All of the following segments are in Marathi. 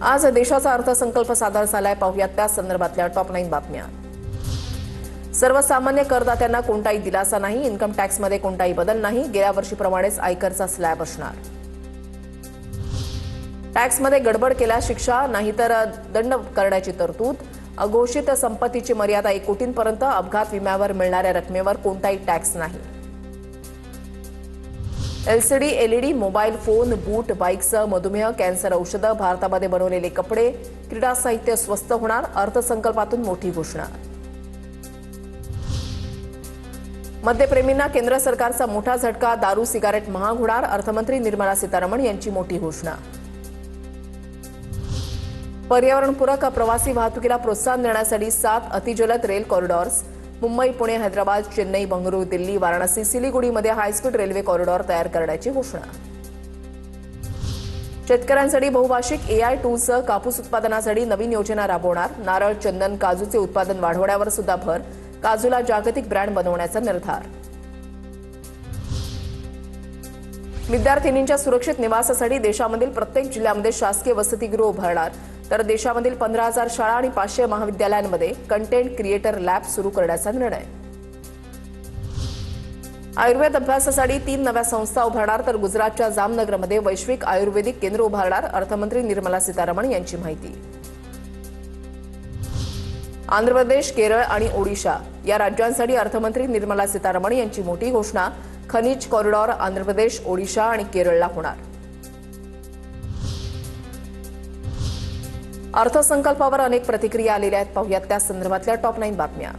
आज देशाचा अर्थसंकल्प सादर झालाय. पाहुयात त्या संदर्भातल्या टॉप 9 बातम्या. सर्वसामान्य करदात्यांना कोणताही दिलासा नाही. इन्कम टॅक्समध्ये कोणताही बदल नाही. गेल्या वर्षीप्रमाणेच आयकरचा स्लॅब असणार. टॅक्समध्ये गडबड केल्यास शिक्षा, नाहीतर दंड करण्याची तरतूद. अघोषित संपत्तीची मर्यादा 1 कोटींपर्यंत. अपघात विम्यावर मिळणाऱ्या रकमेवर कोणताही टॅक्स नाही. एलसीडी, एलईडी, मोबाईल फोन, बूट, बाईकसह मधुमेह, कॅन्सर औषधं, भारतामध्ये बनवलेले कपडे, क्रीडा साहित्य स्वस्त होणार. अर्थसंकल्पातून मोठी घोषणा. मद्यप्रेमींना केंद्र सरकारचा मोठा झटका. दारू, सिगारेट महाग होणार. अर्थमंत्री निर्मला सीतारामन यांची मोठी घोषणा. पर्यावरणपूरक प्रवासी वाहतुकीला प्रोत्साहन देण्यासाठी 7 अतिजलद रेल कॉरिडॉर्स. मुंबई, पुणे, हैदराबाद, चेन्नई, बंगळुरू, दिल्ली, वाराणसी, सिलिगुडीमध्ये हायस्पीड रेल्वे कॉरिडॉर तयार करण्याची घोषणा. शेतकऱ्यांसाठी बहुभाषिक एआय टूलसह कापूस उत्पादनासाठी नवीन योजना राबवणार. नारळ, चंदन, काजूचे उत्पादन वाढवण्यावर सुद्धा भर. काजूला जागतिक ब्रँड बनवण्याचा निर्धार. विद्यार्थिनींच्या सुरक्षित निवासासाठी देशामधील प्रत्येक जिल्ह्यामध्ये शासकीय वसतिगृह उभारणार. तर देशामधील 15,000 शाळा आणि 500 महाविद्यालयांमध्ये कंटेंट क्रिएटर लॅब सुरू करण्याचा निर्णय. आयुर्वेद अभ्यासासाठी 3 नव्या संस्था उभारणार. तर गुजरातच्या जामनगरमध्ये वैश्विक आयुर्वेदिक केंद्र उभारणार. अर्थमंत्री निर्मला सीतारामन यांची माहिती. आंध्र प्रदेश, केरळ आणि ओडिशा या राज्यांसाठी अर्थमंत्री निर्मला सीतारामन यांची मोठी घोषणा. खनिज कॉरिडॉर आंध्र प्रदेश, ओडिशा आणि केरळला होणार. अर्थसंकल्पावर अनेक प्रतिक्रिया आलेल्या आहेत. पाहुयात त्या संदर्भातल्या टॉप 9 बातम्या.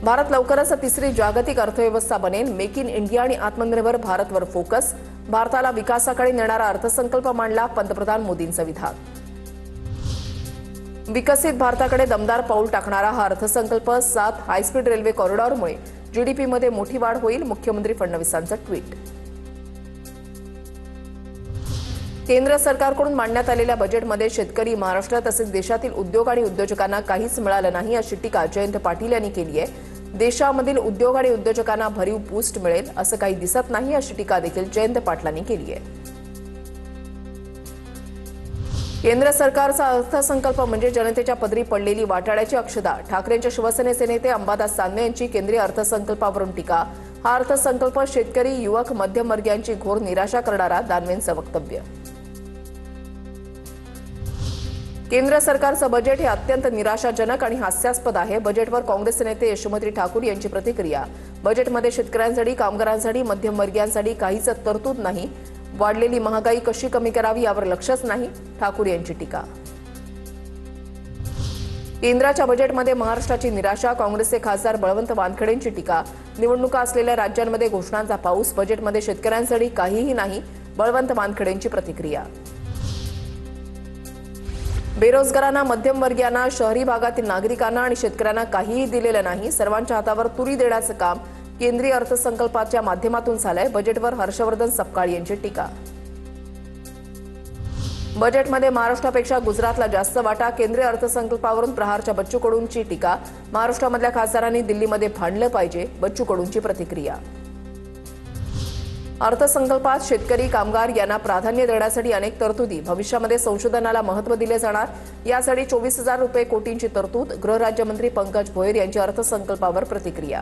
भारत लवकरच तिसरी जागतिक अर्थव्यवस्था बनेल. मेक इन इंडिया आणि आत्मनिर्भर भारतवर फोकस. भारताला विकासाकडे नेणारा अर्थसंकल्प मांडला. पंतप्रधान मोदींचं विधान. विकसित भारताकडे दमदार पाऊल टाकणारा हा अर्थसंकल्प. 7 हायस्पीड रेल्वे कॉरिडॉरमुळे जीडीपीमध्ये मोठी वाढ होईल. मुख्यमंत्री फडणवीसांचं ट्विट. केंद्र सरकारकडून मांडण्यात आलेल्या बजेटमध्ये शेतकरी, महाराष्ट्र तसेच देशातील उद्योग आणि उद्योजकांना काहीच मिळालं नाही अशी टीका जयंत पाटील यांनी केली आहे. देशामधील उद्योग आणि उद्योजकांना भरीव बूस्ट मिळेल असं काही दिसत नाही अशी टीका देखील जयंत पाटलांनी केली आहे. केंद्र सरकारचा अर्थसंकल्प म्हणजे जनतेच्या पदरी पडलेली वाटाड्याची अक्षता. ठाकरेंच्या शिवसेनेचे नेते अंबादास दानवे यांची केंद्रीय अर्थसंकल्पावरून टीका. हा अर्थसंकल्प शेतकरी, युवक, मध्यमवर्गीयांची घोर निराशा करणारा दानवेंचं वक्तव्य. केंद्र सरकारचं बजेट हे अत्यंत निराशाजनक आणि हास्यास्पद आहे. बजेटवर काँग्रेसचे नेते यशोमती ठाकूर यांची प्रतिक्रिया. बजेटमध्ये शेतकऱ्यांसाठी, कामगारांसाठी, मध्यमवर्गीयांसाठी काहीच तरतूद नाही. वाढलेली महागाई कशी कमी करावी यावर लक्षच नाही. ठाकूर यांची टीका. केंद्राच्या बजेटमध्ये महाराष्ट्राची निराशा. काँग्रेसचे खासदार बळवंत वानखेडेंची टीका. निवडणुका असलेल्या राज्यांमध्ये घोषणांचा पाऊस. बजेटमध्ये शेतकऱ्यांसाठी काहीही नाही. बळवंत वानखेडेंची प्रतिक्रिया. बेरोजगारांना, मध्यमवर्गीयांना, शहरी भागातील नागरिकांना आणि शेतकऱ्यांना काहीही दिलेलं नाही. सर्वांच्या हातावर तुरी देण्याचं काम केंद्रीय अर्थसंकल्पाच्या माध्यमातून झालंय. बजेटवर हर्षवर्धन सपकाळ यांची टीका. बजेटमध्ये महाराष्ट्रापेक्षा गुजरातला जास्त वाटा. केंद्रीय अर्थसंकल्पावरून प्रहारच्या बच्चू कडूंची टीका. महाराष्ट्रामधल्या खासदारांनी दिल्लीमध्ये भांडलं पाहिजे. बच्चू कडूंची प्रतिक्रिया. अर्थसंकल्पात शेतकरी, कामगार यांना प्राधान्य देण्यासाठी अनेक तरतुदी. भविष्यामध्ये संशोधनाला महत्त्व दिले जाणार. यासाठी 24,000 कोटींची तरतूद. गृहराज्यमंत्री पंकज भोयर यांची अर्थसंकल्पावर प्रतिक्रिया.